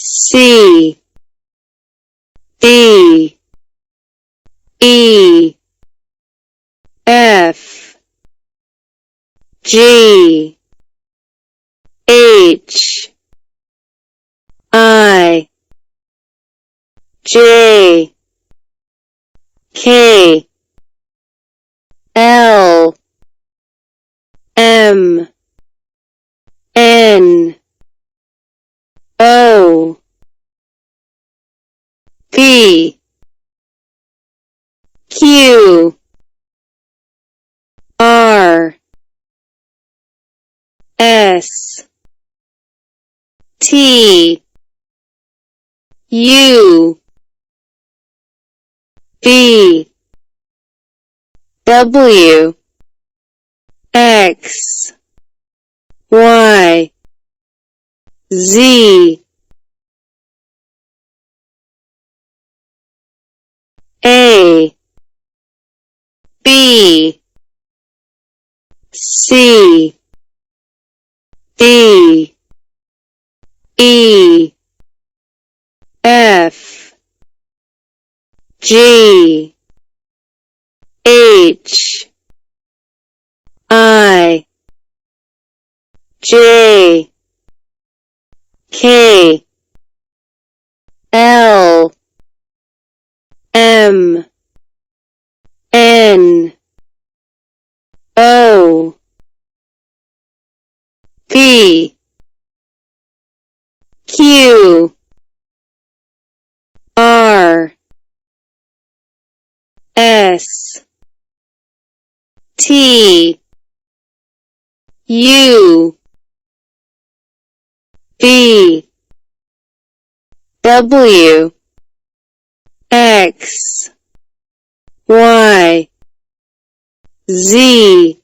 C, D, E, F, G, H, I, J, K, L, M, N, O, P, Q, R, S, T, U, V, W, X, Y, Z, A, B, C, D, E, F, G, H, I, J, K, L, M, N, O, P, Q, R, S, T, U, V, W, X, Y, Z,